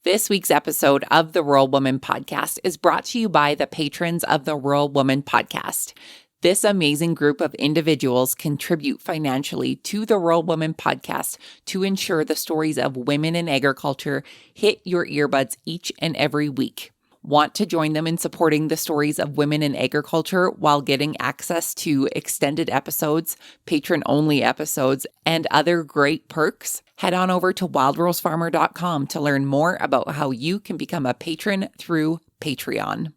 This week's episode of the Rural Woman Podcast is brought to you by the patrons of the Rural Woman Podcast. This amazing group of individuals contribute financially to the Rural Woman Podcast to ensure the stories of women in agriculture hit your earbuds each and every week. Want to join them in supporting the stories of women in agriculture while getting access to extended episodes, patron-only episodes, and other great perks? Head on over to wildrosefarmer.com to learn more about how you can become a patron through Patreon.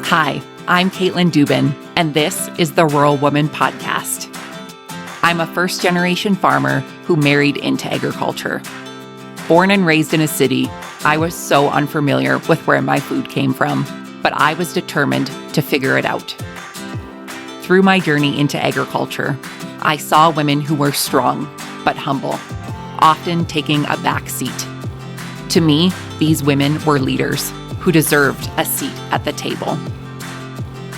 Hi, I'm Caitlin Dubin, and this is the Rural Woman Podcast. I'm a first-generation farmer who married into agriculture. Born and raised in a city, I was so unfamiliar with where my food came from, but I was determined to figure it out. Through my journey into agriculture, I saw women who were strong but humble, often taking a back seat. To me, these women were leaders who deserved a seat at the table.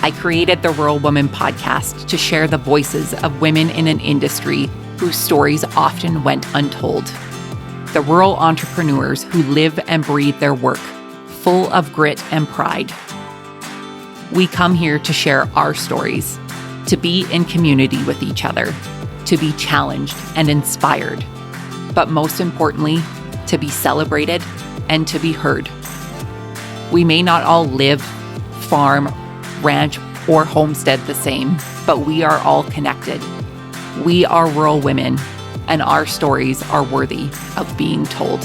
I created the Rural Woman Podcast to share the voices of women in an industry whose stories often went untold. The rural entrepreneurs who live and breathe their work, full of grit and pride. We come here to share our stories, to be in community with each other, to be challenged and inspired, but most importantly, to be celebrated and to be heard. We may not all live, farm, ranch, or homestead the same, but we are all connected. We are rural women, and our stories are worthy of being told.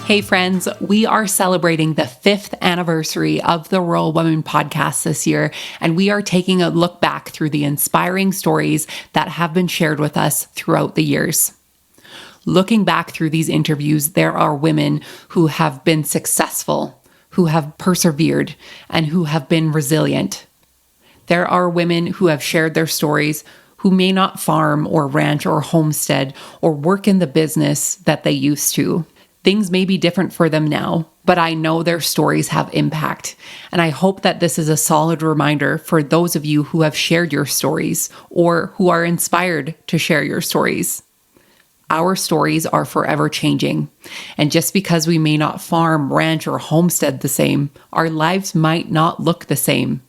Hey friends, we are celebrating the 5th anniversary of the Rural Women Podcast this year, and we are taking a look back through the inspiring stories that have been shared with us throughout the years. Looking back through these interviews, there are women who have been successful, who have persevered, and who have been resilient. There are women who have shared their stories who may not farm or ranch or homestead or work in the business that they used to. Things may be different for them now, but I know their stories have impact. And I hope that this is a solid reminder for those of you who have shared your stories or who are inspired to share your stories. Our stories are forever changing. And just because we may not farm, ranch, or homestead the same, our lives might not look the same.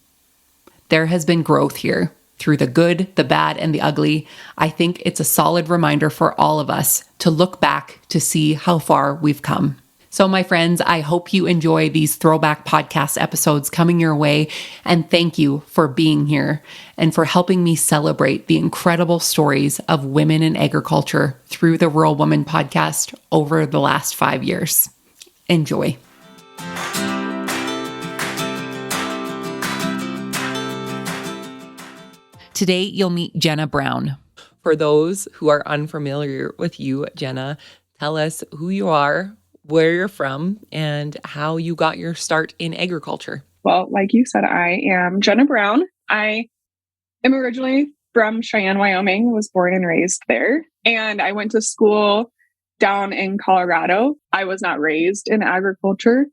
There has been growth here. Through the good, the bad, and the ugly, I think it's a solid reminder for all of us to look back to see how far we've come. So my friends, I hope you enjoy these throwback podcast episodes coming your way, and thank you for being here and for helping me celebrate the incredible stories of women in agriculture through the Rural Woman Podcast over the last 5 years. Enjoy. Today, you'll meet Jenna Brown. For those who are unfamiliar with you, Jenna, tell us who you are, where you're from, and how you got your start in agriculture. Well, like you said, I am Jenna Brown. I am originally from Cheyenne, Wyoming, was born and raised there. And I went to school down in Colorado. I was not raised in agriculture.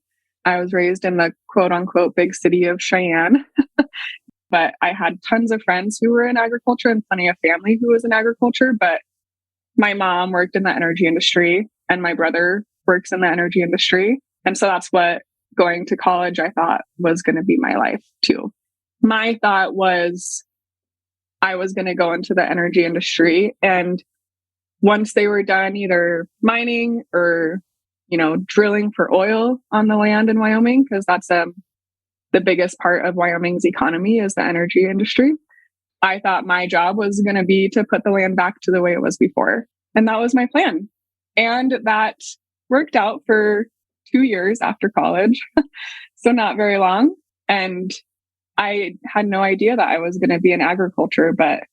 I was raised in the quote unquote big city of Cheyenne. But I had tons of friends who were in agriculture and plenty of family who was in agriculture. But my mom worked in the energy industry and my brother works in the energy industry. And so that's what going to college I thought was going to be my life too. My thought was I was going to go into the energy industry. And once they were done either mining or, drilling for oil on the land in Wyoming, because that's the biggest part of Wyoming's economy is the energy industry. I thought my job was going to be to put the land back to the way it was before. And that was my plan. And that worked out for 2 years after college. So not very long. And I had no idea that I was going to be in agriculture, but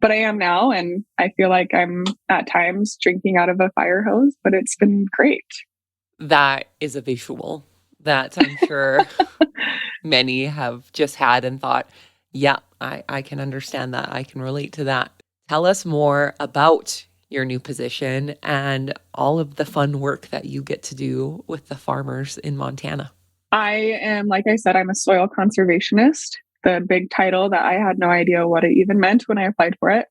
I am now. And I feel like I'm at times drinking out of a fire hose, but it's been great. That is a visual that I'm sure many have just had and thought, yeah, I can understand that. I can relate to that. Tell us more about your new position and all of the fun work that you get to do with the farmers in Montana. I am, like I said, I'm a soil conservationist, the big title that I had no idea what it even meant when I applied for it.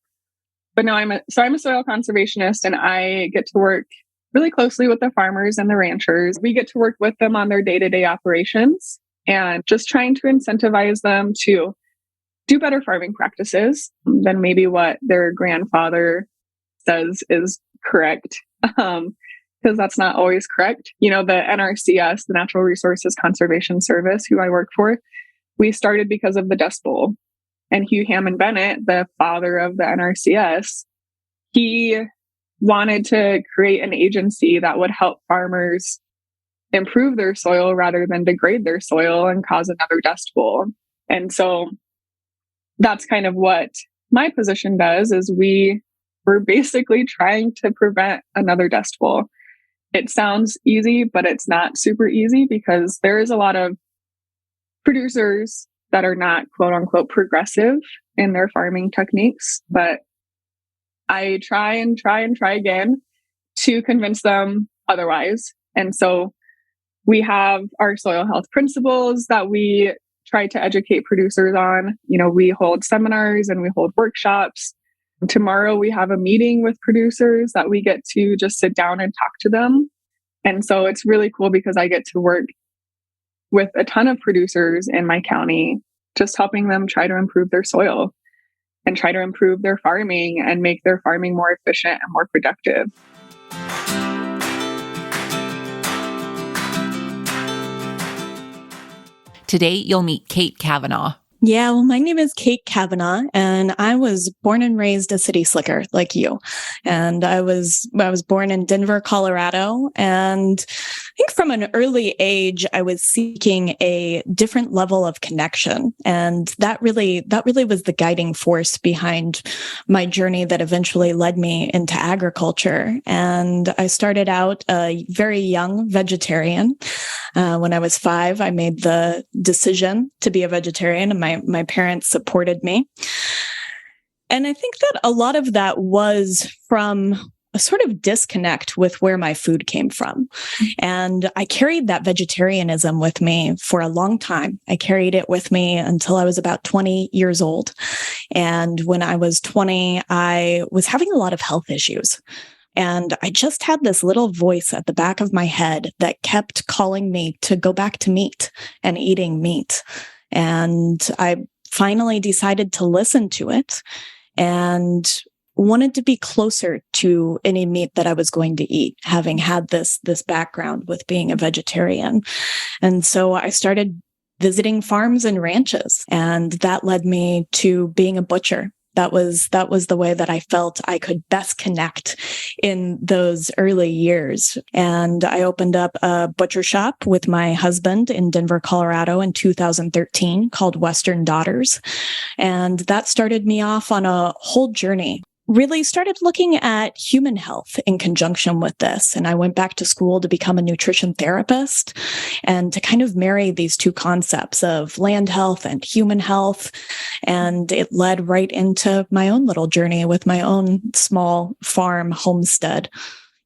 But no, I'm a soil conservationist, and I get to work really closely with the farmers and the ranchers. We get to work with them on their day-to-day operations and just trying to incentivize them to do better farming practices than maybe what their grandfather says is correct. Because that's not always correct. The NRCS, the Natural Resources Conservation Service, who I work for, we started because of the Dust Bowl. And Hugh Hammond Bennett, the father of the NRCS, he wanted to create an agency that would help farmers improve their soil rather than degrade their soil and cause another Dust Bowl. And so that's kind of what my position does, is we're basically trying to prevent another Dust Bowl. It sounds easy, but it's not super easy, because there is a lot of producers that are not quote unquote progressive in their farming techniques. But I try again to convince them otherwise. And so we have our soil health principles that we try to educate producers on. We hold seminars and we hold workshops. Tomorrow we have a meeting with producers that we get to just sit down and talk to them. And so it's really cool because I get to work with a ton of producers in my county, just helping them try to improve their soil and try to improve their farming and make their farming more efficient and more productive. Today, you'll meet Kate Kavanaugh. Yeah, well, my name is Kate Kavanaugh, and I was born and raised a city slicker like you. And I was born in Denver, Colorado. And I think from an early age, I was seeking a different level of connection. And that really was the guiding force behind my journey that eventually led me into agriculture. And I started out a very young vegetarian. When I was 5, I made the decision to be a vegetarian, and my parents supported me. And I think that a lot of that was from a sort of disconnect with where my food came from. And I carried that vegetarianism with me for a long time. I carried it with me until I was about 20 years old. And when I was 20, I was having a lot of health issues. And I just had this little voice at the back of my head that kept calling me to go back to meat and eating meat. And I finally decided to listen to it and wanted to be closer to any meat that I was going to eat, having had this background with being a vegetarian. And so I started visiting farms and ranches, and that led me to being a butcher. That was the way that I felt I could best connect in those early years. And I opened up a butcher shop with my husband in Denver, Colorado in 2013 called Western Daughters. And that started me off on a whole journey. Really started looking at human health in conjunction with this. And I went back to school to become a nutrition therapist and to kind of marry these two concepts of land health and human health. And it led right into my own little journey with my own small farm homestead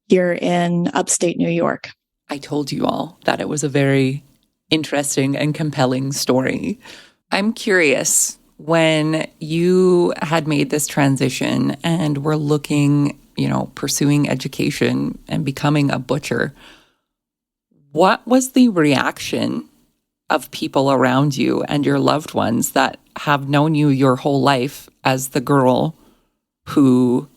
here in upstate New York. I told you all that it was a very interesting and compelling story. I'm curious, when you had made this transition and were looking, pursuing education and becoming a butcher, what was the reaction of people around you and your loved ones that have known you your whole life as the girl who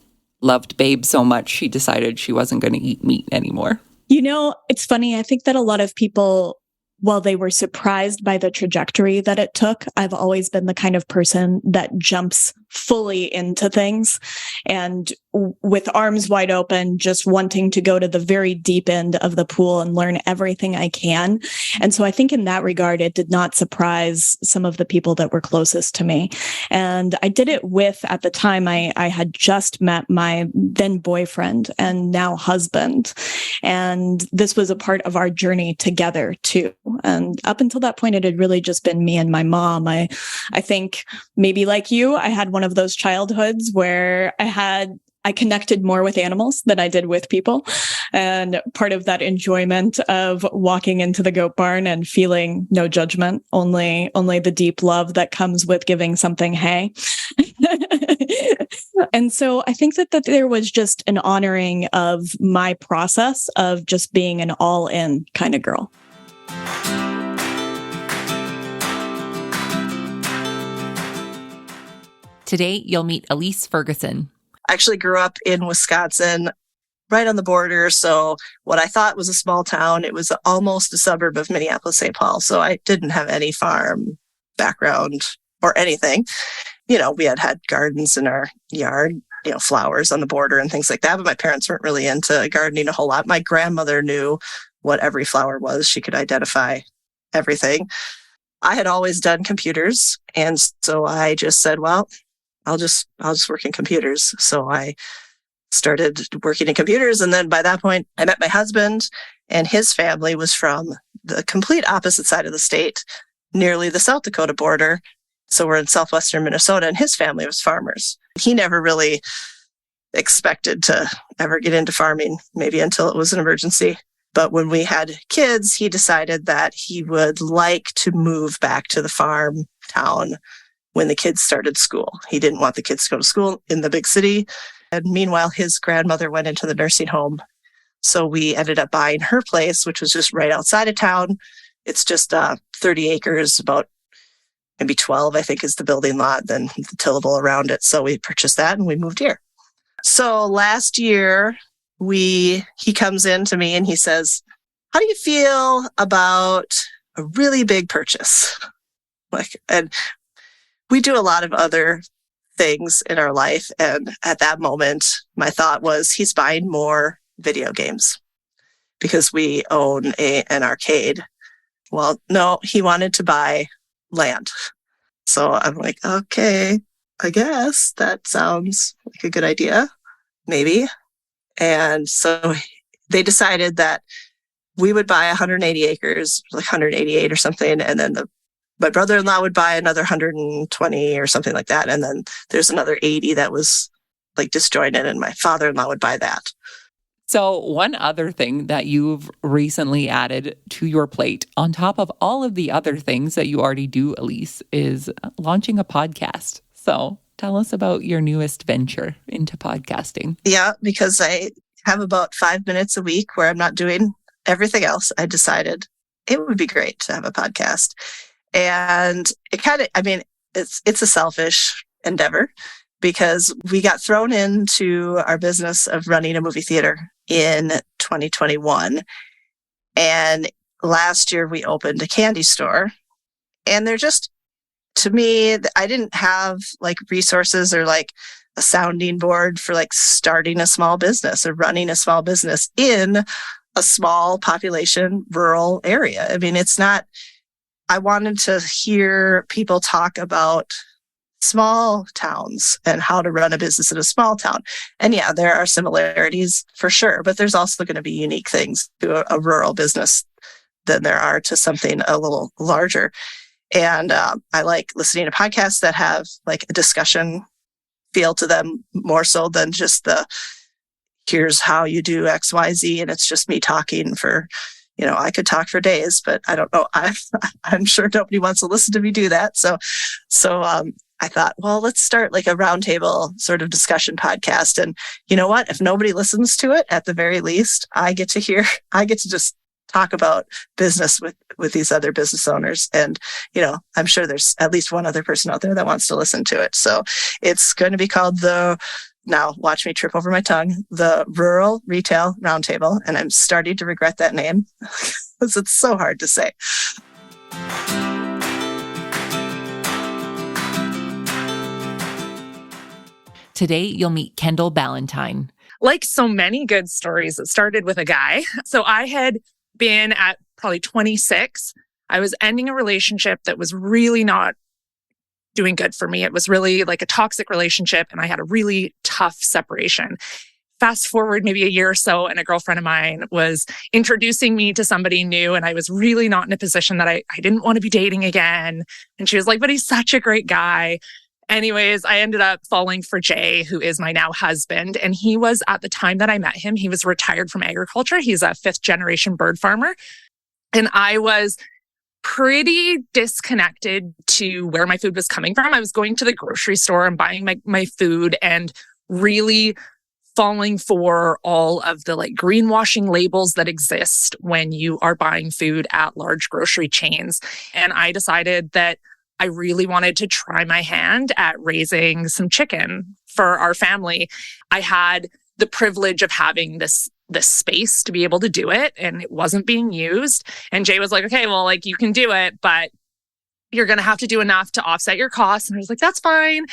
loved Babe so much she decided she wasn't going to eat meat anymore? It's funny. I think that a lot of people, while they were surprised by the trajectory that it took, I've always been the kind of person that jumps fully into things and with arms wide open, just wanting to go to the very deep end of the pool and learn everything I can. And so I think in that regard, it did not surprise some of the people that were closest to me. And I did it with, at the time, I had just met my then boyfriend and now husband. And this was a part of our journey together too. And up until that point, it had really just been me and my mom. I think maybe like you, I had one of those childhoods where I had I connected more with animals than I did with people. And part of that enjoyment of walking into the goat barn and feeling no judgment, only the deep love that comes with giving something hay. And so I think that there was just an honoring of my process of just being an all-in kind of girl. Today, you'll meet Elise Ferguson. I actually grew up in Wisconsin, right on the border. So what I thought was a small town, it was almost a suburb of Minneapolis, St. Paul. So I didn't have any farm background or anything. We had gardens in our yard, flowers on the border and things like that. But my parents weren't really into gardening a whole lot. My grandmother knew what every flower was. She could identify everything. I had always done computers. And so I just said, well, I'll just work in computers. So I started working in computers. And then by that point, I met my husband, and his family was from the complete opposite side of the state, nearly the South Dakota border. So we're in southwestern Minnesota, and his family was farmers. He never really expected to ever get into farming, maybe until it was an emergency. But when we had kids, he decided that he would like to move back to the farm town when the kids started school. He didn't want the kids to go to school in the big city. And meanwhile, his grandmother went into the nursing home. So we ended up buying her place, which was just right outside of town. It's just 30 acres, about maybe 12, I think, is the building lot, then the tillable around it. So we purchased that and we moved here. So last year, he comes in to me and he says, how do you feel about a really big purchase? And we do a lot of other things in our life. And at that moment, my thought was, he's buying more video games because we own an arcade. Well, no, he wanted to buy land. So I'm like, okay, I guess that sounds like a good idea, maybe. And so they decided that we would buy 180 acres, like 188 or something, and then my brother-in-law would buy another 120 or something like that. And then there's another 80 that was like disjointed, and my father-in-law would buy that. So one other thing that you've recently added to your plate, on top of all of the other things that you already do, Elise, is launching a podcast. So tell us about your newest venture into podcasting. Yeah, because I have about 5 minutes a week where I'm not doing everything else. I decided it would be great to have a podcast. And it kind of, it's a selfish endeavor because we got thrown into our business of running a movie theater in 2021. And last year we opened a candy store. And they're just, to me, I didn't have like resources or like a sounding board for like starting a small business or running a small business in a small population rural area. It's not, I wanted to hear people talk about small towns and how to run a business in a small town. And yeah, there are similarities for sure, but there's also going to be unique things to a rural business than there are to something a little larger. And I like listening to podcasts that have like a discussion feel to them more so than just here's how you do X, Y, Z. And it's just me talking for, I could talk for days, but I don't know. I'm sure nobody wants to listen to me do that. So I thought, well, let's start like a roundtable sort of discussion podcast. And you know what? If nobody listens to it, at the very least, I get to just talk about business with these other business owners. And, I'm sure there's at least one other person out there that wants to listen to it. So it's going to be called now watch me trip over my tongue, the Rural Retail Roundtable. And I'm starting to regret that name because it's so hard to say. Today, you'll meet Kendall Ballantine. Like so many good stories, it started with a guy. So I had been at probably 26. I was ending a relationship that was really not doing good for me. It was really like a toxic relationship, and I had a really tough separation. Fast forward maybe a year or so, and a girlfriend of mine was introducing me to somebody new, and I was really not in a position that I didn't want to be dating again. And she was like, but he's such a great guy. Anyways, I ended up falling for Jay, who is my now husband. And he was, at the time that I met him, he was retired from agriculture. He's a 5th generation bird farmer. And I was pretty disconnected to where my food was coming from. I was going to the grocery store and buying my food and really falling for all of the like greenwashing labels that exist when you are buying food at large grocery chains. And I decided that I really wanted to try my hand at raising some chicken for our family. I had the privilege of having this space to be able to do it, and it wasn't being used. And Jay was like, okay, well, like you can do it, but you're going to have to do enough to offset your costs. And I was like, that's fine.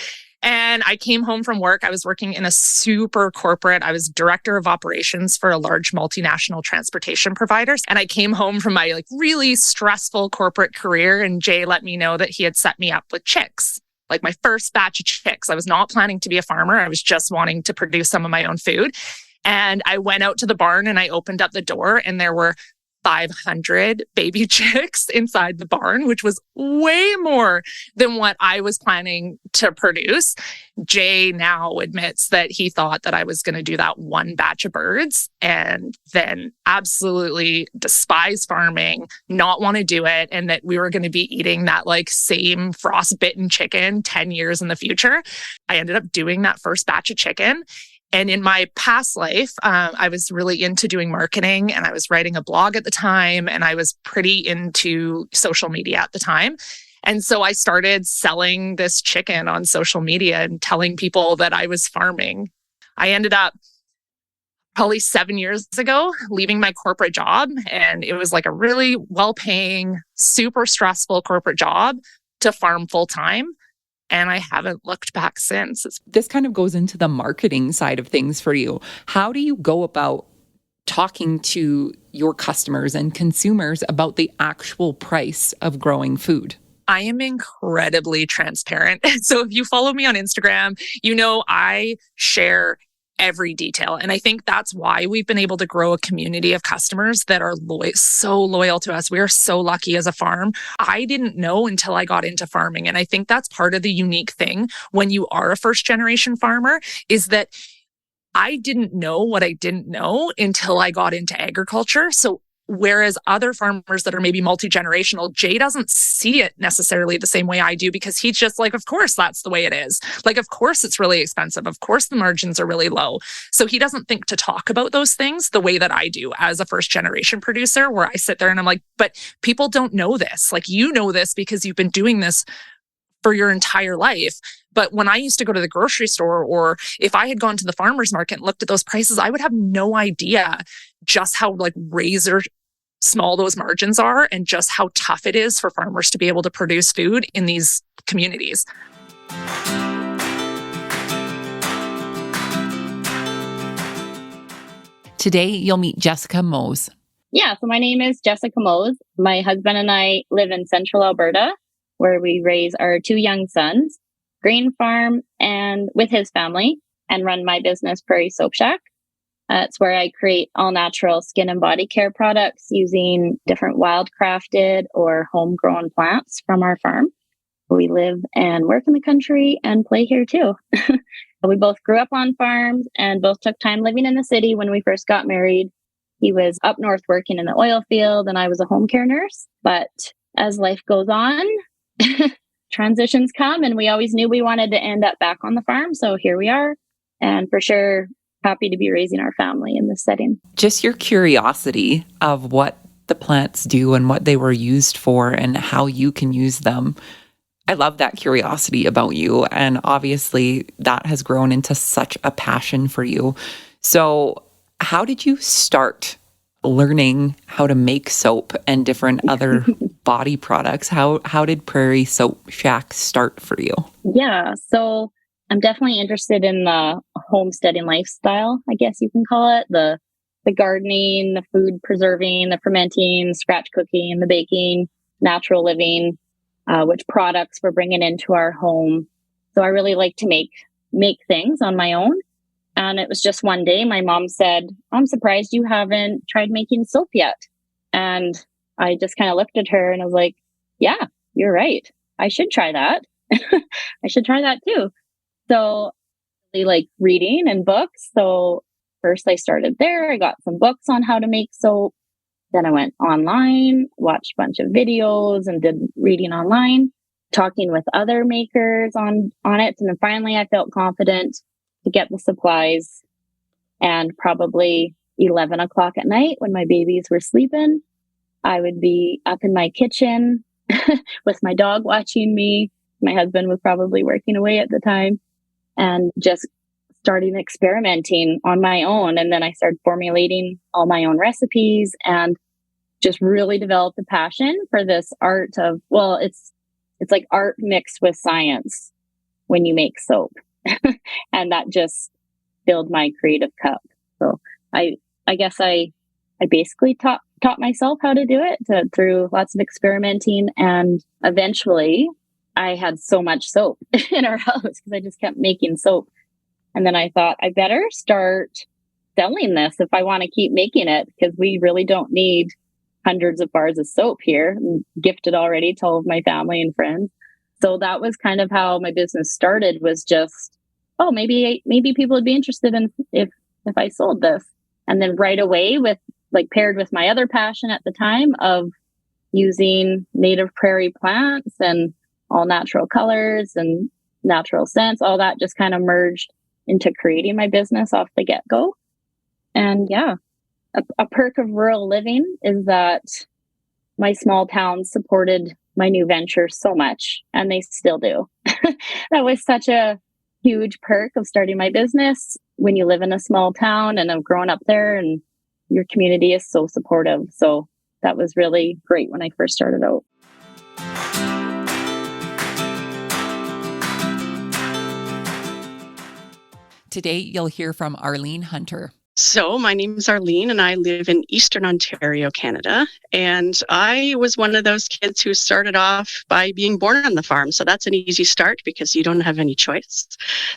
And I came home from work. I was working in a super corporate, I was director of operations for a large multinational transportation provider. And I came home from my like really stressful corporate career, and Jay let me know that he had set me up with chicks, like my first batch of chicks. I was not planning to be a farmer. I was just wanting to produce some of my own food. And I went out to the barn and I opened up the door, and there were 500 baby chicks inside the barn, which was way more than what I was planning to produce. Jay now admits that he thought that I was going to do that one batch of birds and then absolutely despise farming, not want to do it, and that we were going to be eating that like same frostbitten chicken 10 years in the future. I ended up doing that first batch of chicken. And in my past life, I was really into doing marketing, and I was writing a blog at the time, and I was pretty into social media at the time. And so I started selling this chicken on social media and telling people that I was farming. I ended up probably 7 years ago leaving my corporate job, and it was like a really well-paying, super stressful corporate job to farm full-time. And I haven't looked back since. This kind of goes into the marketing side of things for you. How do you go about talking to your customers and consumers about the actual price of growing food? I am incredibly transparent. So if you follow me on Instagram, you know I share every detail. And I think that's why we've been able to grow a community of customers that are so loyal to us. We are so lucky as a farm. I didn't know until I got into farming. And I think that's part of the unique thing when you are a first generation farmer, is that I didn't know what I didn't know until I got into agriculture. So whereas other farmers that are maybe multi-generational, Jay doesn't see it necessarily the same way I do, because he's just like, of course, that's the way it is. Like, of course, it's really expensive. Of course, the margins are really low. So he doesn't think to talk about those things the way that I do as a first generation producer, where I sit there and I'm like, but people don't know this. Like, you know this because you've been doing this for your entire life. But when I used to go to the grocery store, or if I had gone to the farmer's market and looked at those prices, I would have no idea just how like razor small those margins are, and just how tough it is for farmers to be able to produce food in these communities. Today, you'll meet Jessica Mose. Yeah, so my name is Jessica Mose. My husband and I live in central Alberta, where we raise our 2 young sons, grain farm and with his family, and run my business, Prairie Soap Shack. It's where I create all natural skin and body care products using different wildcrafted or homegrown plants from our farm. We live and work in the country and play here too. We both grew up on farms and both took time living in the city when we first got married. He was up north working in the oil field and I was a home care nurse. But as life goes on, transitions come, and we always knew we wanted to end up back on the farm. So here we are. And for sure, happy to be raising our family in this setting. Just your curiosity of what the plants do and what they were used for and how you can use them. I love that curiosity about you. And obviously that has grown into such a passion for you. So how did you start learning how to make soap and different other body products? How did Prairie Soap Shack start for you? Yeah, so I'm definitely interested in the homesteading lifestyle, I guess you can call it. The gardening, the food preserving, the fermenting, scratch cooking, the baking, natural living, which products we're bringing into our home. So I really like to make things on my own. And it was just one day my mom said, I'm surprised you haven't tried making soap yet. And I just kind of looked at her and I was like, yeah, you're right. I should try that. I should try that too. So I like reading and books. So first I started there. I got some books on how to make soap. Then I went online, watched a bunch of videos and did reading online, talking with other makers on it. And then finally I felt confident to get the supplies. And probably 11 o'clock at night when my babies were sleeping, I would be up in my kitchen with my dog watching me. My husband was probably working away at the time, and just starting experimenting on my own. And then I started formulating all my own recipes and just really developed a passion for this art of, well, it's like art mixed with science when you make soap. And that just filled my creative cup. So I guess I basically taught myself how to do it through lots of experimenting. And eventually I had so much soap in our house because I just kept making soap. And then I thought I better start selling this if I want to keep making it, because we really don't need hundreds of bars of soap here. I'm gifted already to all of my family and friends. So that was kind of how my business started, was just, oh, maybe people would be interested in if I sold this. And then right away, with like paired with my other passion at the time of using native prairie plants and all natural colors and natural scents, all that just kind of merged into creating my business off the get-go. And yeah, a perk of rural living is that my small town supported my new venture so much, and they still do. That was such a huge perk of starting my business when you live in a small town, and I've grown up there and your community is so supportive. So that was really great when I first started out. Today, you'll hear from Arlene Hunter. So my name is Arlene and I live in Eastern Ontario, Canada. And I was one of those kids who started off by being born on the farm. So that's an easy start because you don't have any choice.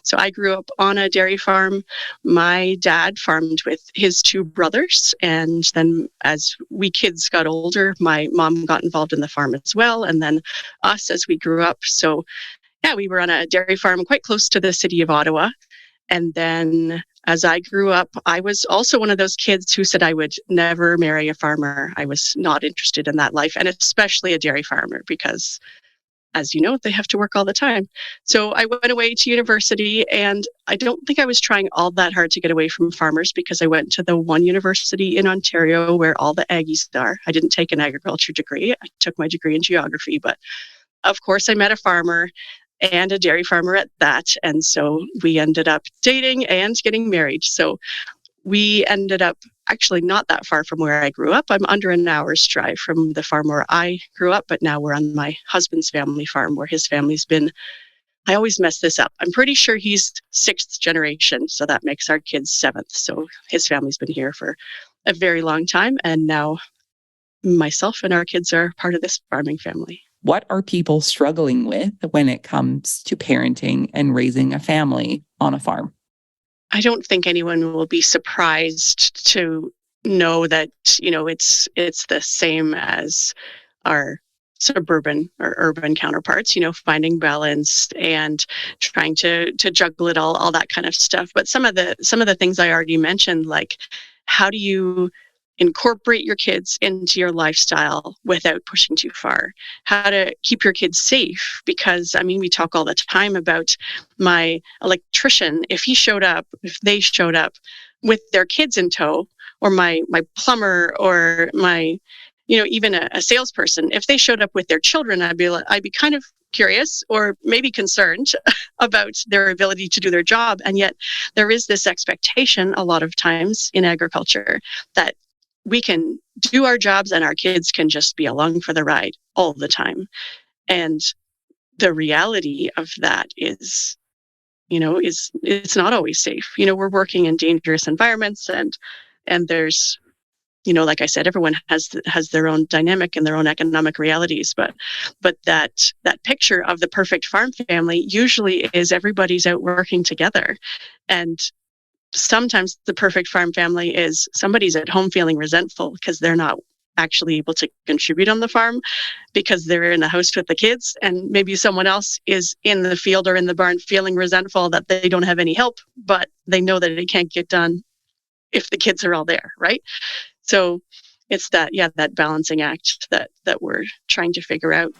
So I grew up on a dairy farm. My dad farmed with his two brothers. And then as we kids got older, my mom got involved in the farm as well. And then us as we grew up. So yeah, we were on a dairy farm quite close to the city of Ottawa. And then as I grew up, I was also one of those kids who said I would never marry a farmer. I was not interested in that life, and especially a dairy farmer, because, as you know, they have to work all the time. So I went away to university, and I don't think I was trying all that hard to get away from farmers, because I went to the one university in Ontario where all the Aggies are. I didn't take an agriculture degree. I took my degree in geography, but of course I met a farmer, and a dairy farmer at that. And so we ended up dating and getting married. So we ended up actually not that far from where I grew up. I'm under an hour's drive from the farm where I grew up, but now we're on my husband's family farm where his family's been. I always mess this up. I'm pretty sure he's 6th generation, so that makes our kids 7th. So his family's been here for a very long time. And now myself and our kids are part of this farming family. What are people struggling with when it comes to parenting and raising a family on a farm? I don't think anyone will be surprised to know that, you know, it's the same as our suburban or urban counterparts, you know, finding balance and trying to juggle it all that kind of stuff. But some of the things I already mentioned, like how do you incorporate your kids into your lifestyle without pushing too far, how to keep your kids safe. Because, I mean, we talk all the time about my electrician. If they showed up with their kids in tow, or my plumber, or my, you know, even a salesperson, if they showed up with their children, I'd be kind of curious or maybe concerned about their ability to do their job. And yet there is this expectation a lot of times in agriculture that we can do our jobs and our kids can just be along for the ride all the time. And the reality of that is, you know, it's not always safe. You know, we're working in dangerous environments, and there's, you know, like I said, everyone has their own dynamic and their own economic realities. But that picture of the perfect farm family usually is everybody's out working together. And sometimes the perfect farm family is somebody's at home feeling resentful because they're not actually able to contribute on the farm because they're in the house with the kids, and maybe someone else is in the field or in the barn feeling resentful that they don't have any help, but they know that it can't get done if the kids are all there, right? So it's that balancing act that we're trying to figure out.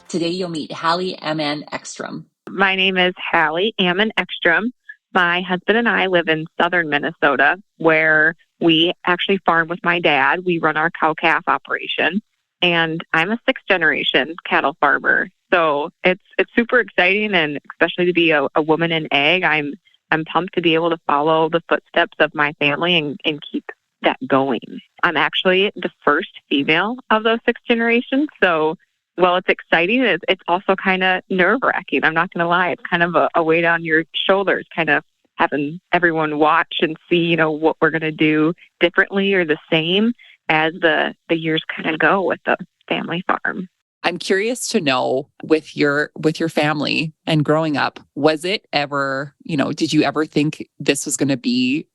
Today you'll meet Hallie Ammann-Ekstrom. My name is Hallie Ammann-Ekstrom. My husband and I live in southern Minnesota, where we actually farm with my dad. We run our cow-calf operation, and I'm a sixth-generation cattle farmer. So it's super exciting, and especially to be a woman in ag, I'm pumped to be able to follow the footsteps of my family and keep that going. I'm actually the first female of those six generations, so while it's exciting, it's also kind of nerve-wracking. I'm not going to lie. It's kind of a weight on your shoulders, kind of having everyone watch and see, what we're going to do differently or the same as the years kind of go with the family farm. I'm curious to know, with your family and growing up, was it ever, did you ever think this was going to be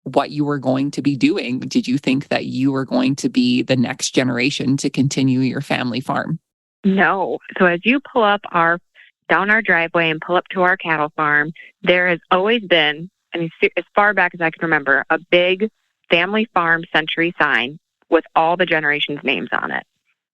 what you were going to be doing? Did you think that you were going to be the next generation to continue your family farm? No. So as you pull up down our driveway and pull up to our cattle farm, there has always been, as far back as I can remember, a big family farm century sign with all the generations' names on it.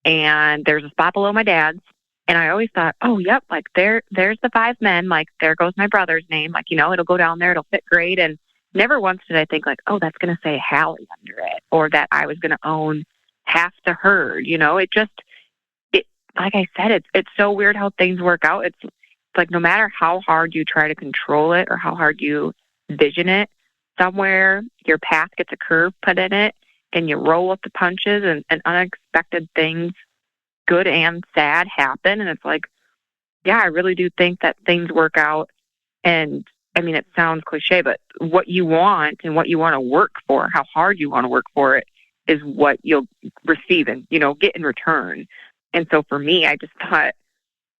And there's a spot below my dad's. And I always thought, oh, yep, like there's the 5 men, like there goes my brother's name. Like, it'll go down there, it'll fit great. And never once did I think like, oh, that's going to say Hallie under it, or that I was going to own half the herd. Like I said, it's so weird how things work out. It's like no matter how hard you try to control it or how hard you vision it, somewhere your path gets a curve put in it and you roll with the punches and unexpected things, good and sad, happen. And it's like, yeah, I really do think that things work out. And it sounds cliche, but what you want and what you want to work for, how hard you want to work for it, is what you'll receive and, get in return. And so for me, I just thought,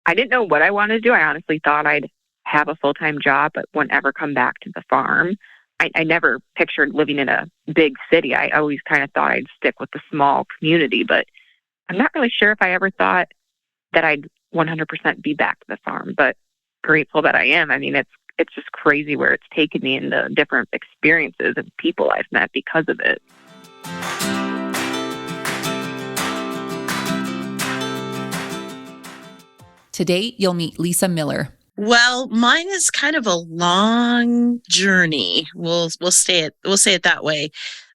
I didn't know what I wanted to do. I honestly thought I'd have a full-time job, but wouldn't ever come back to the farm. I never pictured living in a big city. I always kind of thought I'd stick with the small community, but I'm not really sure if I ever thought that I'd 100% be back to the farm, but grateful that I am. It's just crazy where it's taken me and the different experiences and people I've met because of it. Today, you'll meet Lisa Miller. Well, mine is kind of a long journey. We'll say it that way.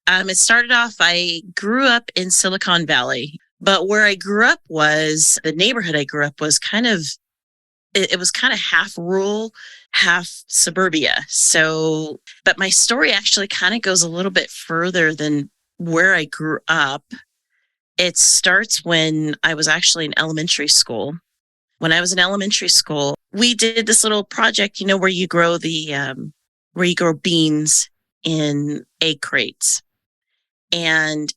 It started off, I grew up in Silicon Valley, but where I grew up was, the neighborhood I grew up was it was kind of half rural, half suburbia. So, but my story actually kind of goes a little bit further than where I grew up. It starts when I was actually in elementary school. When I was in elementary school, we did this little project, where you grow beans in egg crates. And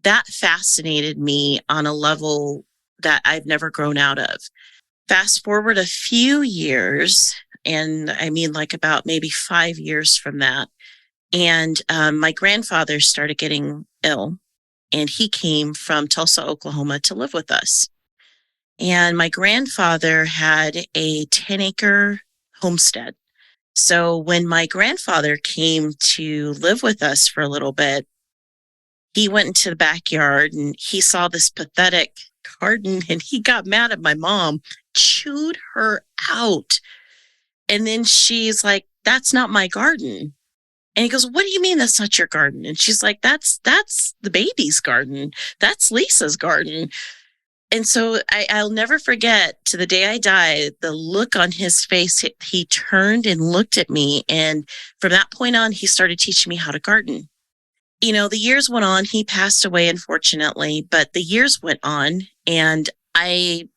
that fascinated me on a level that I've never grown out of. Fast forward a few years, and like about maybe 5 years from that. And my grandfather started getting ill, and he came from Tulsa, Oklahoma to live with us. And my grandfather had a 10-acre homestead. So when my grandfather came to live with us for a little bit, he went into the backyard and he saw this pathetic garden, and he got mad at my mom, chewed her out. And then she's like, "That's not my garden." And he goes, "What do you mean that's not your garden?" And she's like, that's the baby's garden. That's Lisa's garden. And so I'll never forget, to the day I die, the look on his face. He turned and looked at me. And from that point on, he started teaching me how to garden. The years went on. He passed away, unfortunately, but the years went on and I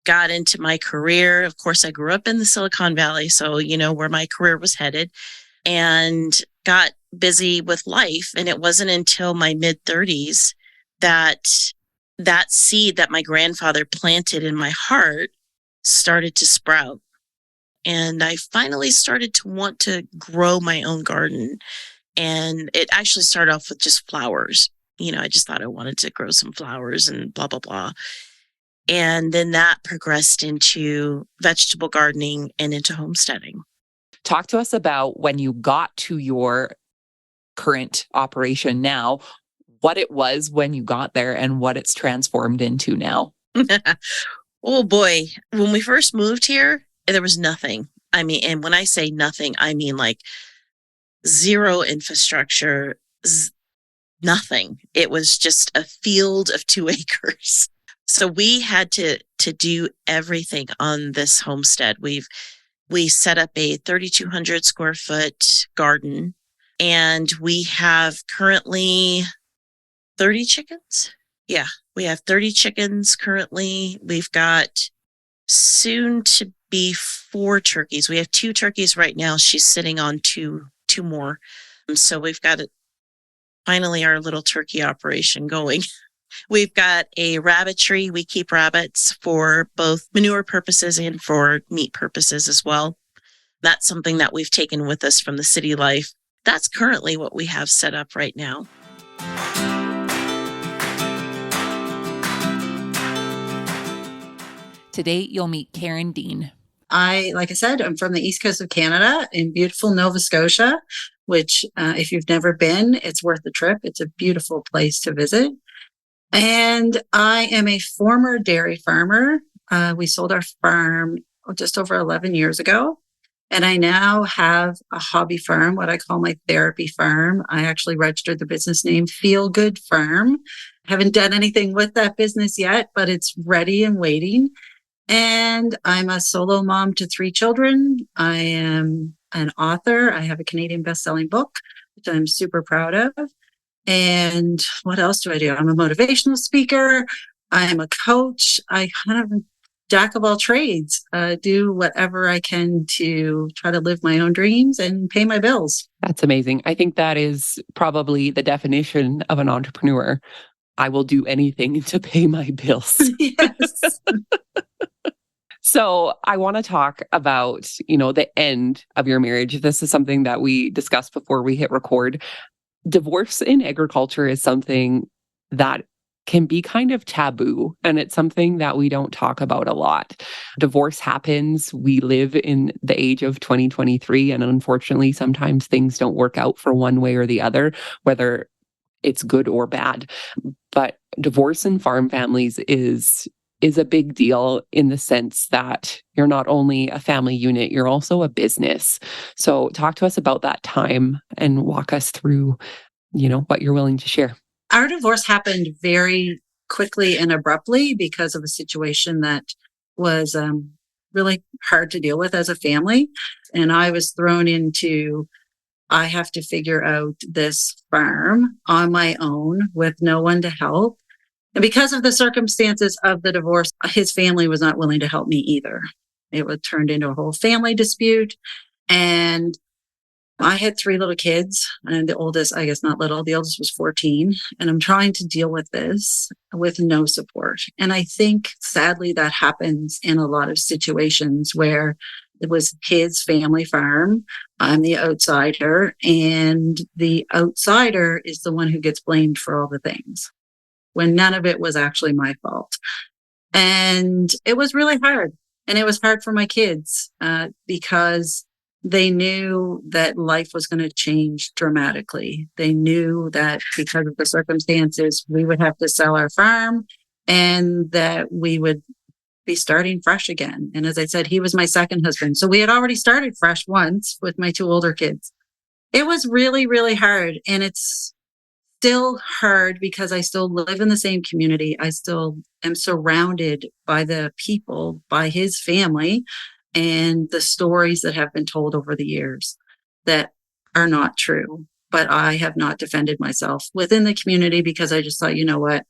got into my career. Of course, I grew up in the Silicon Valley, so where my career was headed, and got busy with life. And it wasn't until my mid-30s that seed that my grandfather planted in my heart started to sprout. and I finally started to want to grow my own garden. And it actually started off with just flowers. I just thought I wanted to grow some flowers and blah, blah, blah. And then that progressed into vegetable gardening and into homesteading. Talk to us about when you got to your current operation now, what it was when you got there and what it's transformed into now. Oh boy. When we first moved here, there was nothing. I mean, and when I say nothing, I mean like zero infrastructure, nothing. It was just a field of 2 acres. So we had to do everything on this homestead. We set up a 3,200 square foot garden, and we have currently 30 chickens. Yeah, we have 30 chickens currently. We've got soon to be 4 turkeys. We have 2 turkeys right now. She's sitting on two more. So we've got finally our little turkey operation going. We've got a rabbitry. We keep rabbits for both manure purposes and for meat purposes as well. That's something that we've taken with us from the city life. That's currently what we have set up right now. Today, you'll meet Karen Dean. Like I said, I'm from the east coast of Canada in beautiful Nova Scotia, which if you've never been, it's worth the trip. It's a beautiful place to visit. And I am a former dairy farmer. We sold our farm just over 11 years ago. And I now have a hobby farm, what I call my therapy farm. I actually registered the business name Feel Good Farm. Haven't done anything with that business yet, but it's ready and waiting. And I'm a solo mom to 3 children. I am an author. I have a Canadian best-selling book, which I'm super proud of. And what else do I do? I'm a motivational speaker. I'm a coach. I kind of jack of all trades, do whatever I can to try to live my own dreams and pay my bills. That's amazing. I think that is probably the definition of an entrepreneur. I will do anything to pay my bills. Yes. So I want to talk about, the end of your marriage. This is something that we discussed before we hit record. Divorce in agriculture is something that can be kind of taboo, and it's something that we don't talk about a lot. Divorce happens. We live in the age of 2023, and unfortunately, sometimes things don't work out for one way or the other, whether it's good or bad. But divorce in farm families is a big deal in the sense that you're not only a family unit, you're also a business. So talk to us about that time and walk us through, what you're willing to share. Our divorce happened very quickly and abruptly because of a situation that was really hard to deal with as a family. And I was thrown into, I have to figure out this farm on my own with no one to help. And because of the circumstances of the divorce, his family was not willing to help me either. It was turned into a whole family dispute. And I had 3 little kids, and the oldest, I guess not little, the oldest was 14. And I'm trying to deal with this with no support. And I think sadly that happens in a lot of situations where it was his family farm. I'm the outsider, and the outsider is the one who gets blamed for all the things, when none of it was actually my fault. And it was really hard. And it was hard for my kids because they knew that life was going to change dramatically. They knew that because of the circumstances, we would have to sell our farm and that we would be starting fresh again. And as I said, he was my second husband. So we had already started fresh once with my 2 older kids. It was really, really hard. And it's still hard because I still live in the same community. I still am surrounded by the people, by his family, and the stories that have been told over the years that are not true. But I have not defended myself within the community because I just thought, you know what?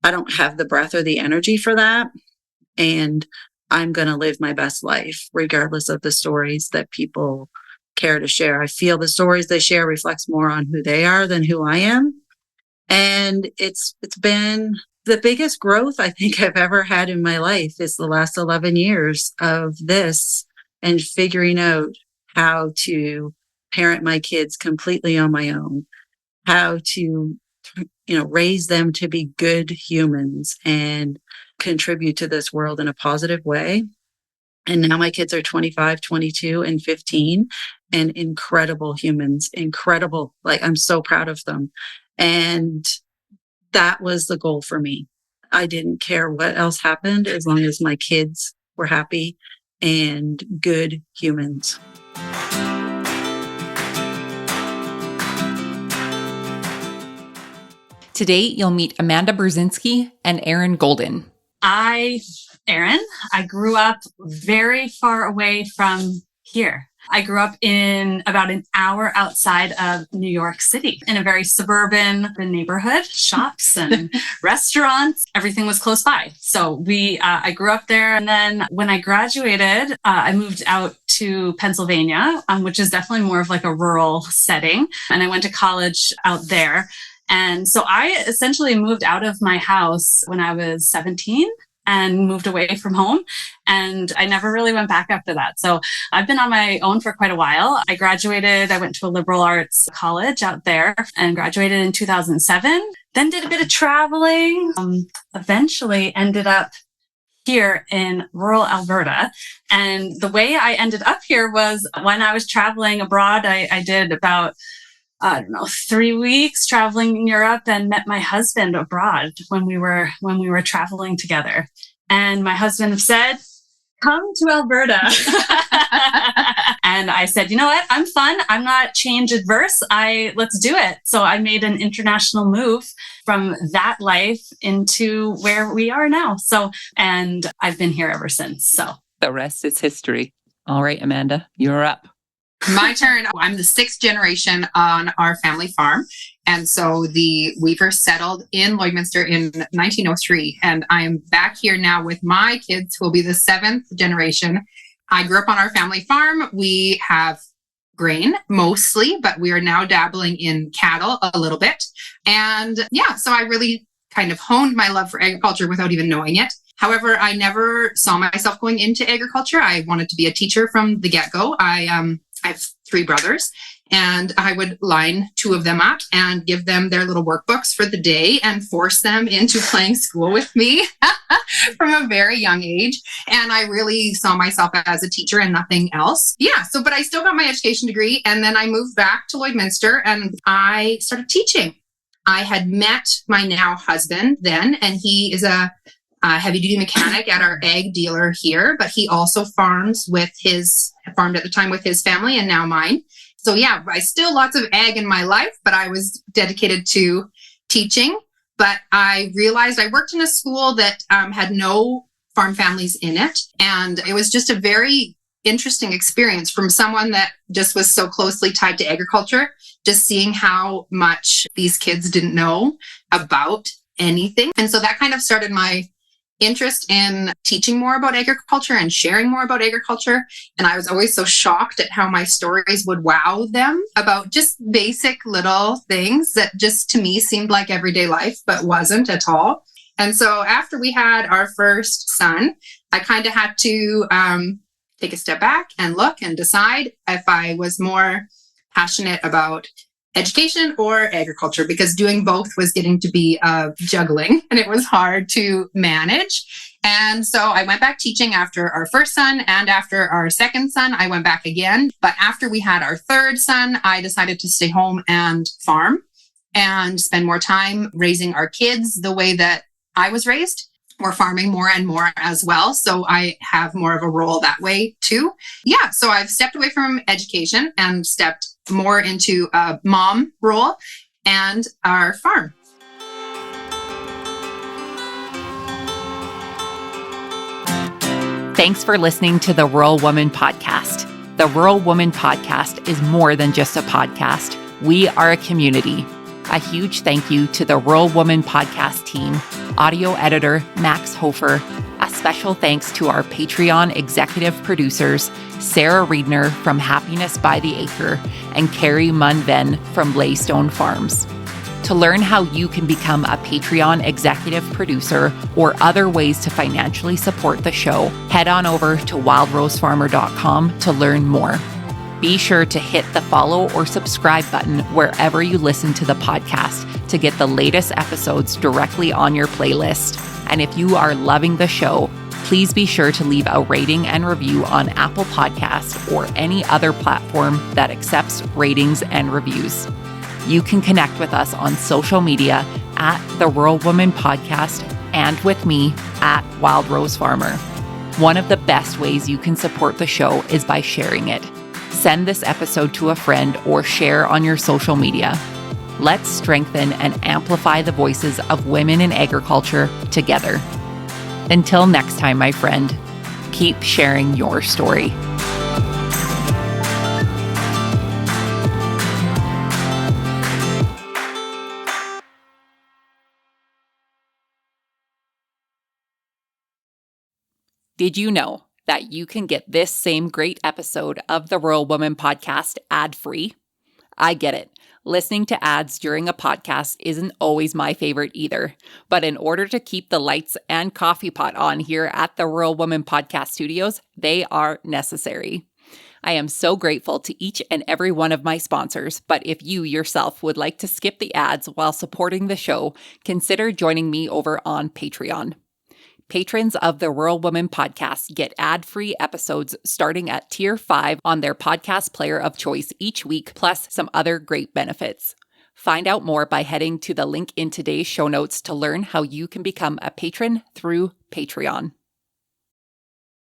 I don't have the breath or the energy for that. And I'm going to live my best life, regardless of the stories that people care to share. I feel the stories they share reflects more on who they are than who I am. And it's been the biggest growth I think I've ever had in my life is the last 11 years of this and figuring out how to parent my kids completely on my own, how to, raise them to be good humans and contribute to this world in a positive way. And now my kids are 25, 22, and 15, and incredible humans, incredible. Like, I'm so proud of them. And that was the goal for me. I didn't care what else happened as long as my kids were happy and good humans. Today, you'll meet Amanda Burzynski and Erin Golden. Erin, I grew up very far away from here. I grew up in about an hour outside of New York City in a very suburban neighborhood, shops and restaurants. Everything was close by. So I grew up there. And then when I graduated, I moved out to Pennsylvania, which is definitely more of like a rural setting. And I went to college out there. And so I essentially moved out of my house when I was 17 and moved away from home. And I never really went back after that. So I've been on my own for quite a while. I graduated, I went to a liberal arts college out there and graduated in 2007. Then did a bit of traveling, eventually ended up here in rural Alberta. And the way I ended up here was when I was traveling abroad, I did about 3 weeks traveling in Europe and met my husband abroad when we were traveling together. And my husband said, "Come to Alberta." And I said, "You know what? I'm fun. I'm not change adverse. Let's do it." So I made an international move from that life into where we are now. And I've been here ever since. So the rest is history. All right, Amanda, you're up. My turn. I'm the 6th generation on our family farm. And so the Weavers settled in Lloydminster in 1903. And I'm back here now with my kids, who will be the 7th generation. I grew up on our family farm. We have grain mostly, but we are now dabbling in cattle a little bit. And so I really kind of honed my love for agriculture without even knowing it. However, I never saw myself going into agriculture. I wanted to be a teacher from the get-go. I have 3 brothers, and I would line 2 of them up and give them their little workbooks for the day and force them into playing school with me from a very young age. And I really saw myself as a teacher and nothing else. But I still got my education degree, and then I moved back to Lloydminster and I started teaching. I had met my now husband then, and he is a heavy-duty mechanic at our ag dealer here, but he also farmed at the time with his family and now mine. So I still lots of ag in my life, but I was dedicated to teaching. But I realized I worked in a school that had no farm families in it. And it was just a very interesting experience from someone that just was so closely tied to agriculture, just seeing how much these kids didn't know about anything. And so that kind of started my interest in teaching more about agriculture and sharing more about agriculture. And I was always so shocked at how my stories would wow them about just basic little things that just to me seemed like everyday life, but wasn't at all. And so after we had our first son, I kind of had to take a step back and look and decide if I was more passionate about education or agriculture, because doing both was getting to be juggling and it was hard to manage. And so I went back teaching after our first son, and after our second son, I went back again. But after we had our third son, I decided to stay home and farm and spend more time raising our kids the way that I was raised. We're farming more and more as well. So I have more of a role that way too. So I've stepped away from education and stepped more into a mom role and our farm. Thanks for listening to the Rural Woman Podcast. The Rural Woman Podcast is more than just a podcast. We are a community. A huge thank you to the Rural Woman Podcast team, audio editor Max Hofer. A special thanks to our Patreon executive producers, Sarah Riedner from Happiness by the Acre and Carrie Munven from Laystone Farms. To learn how you can become a Patreon executive producer or other ways to financially support the show, head on over to wildrosefarmer.com to learn more. Be sure to hit the follow or subscribe button wherever you listen to the podcast to get the latest episodes directly on your playlist. And if you are loving the show, please be sure to leave a rating and review on Apple Podcasts or any other platform that accepts ratings and reviews. You can connect with us on social media at The Rural Woman Podcast and with me at Wild Rose Farmer. One of the best ways you can support the show is by sharing it. Send this episode to a friend or share on your social media. Let's strengthen and amplify the voices of women in agriculture together. Until next time, my friend, keep sharing your story. Did you know that you can get this same great episode of the Rural Woman Podcast ad-free? I get it. Listening to ads during a podcast isn't always my favorite either. But in order to keep the lights and coffee pot on here at the Rural Woman Podcast Studios, they are necessary. I am so grateful to each and every one of my sponsors, but if you yourself would like to skip the ads while supporting the show, consider joining me over on Patreon. Patrons of the Rural Woman Podcast get ad-free episodes starting at Tier 5 on their podcast player of choice each week, plus some other great benefits. Find out more by heading to the link in today's show notes to learn how you can become a patron through Patreon.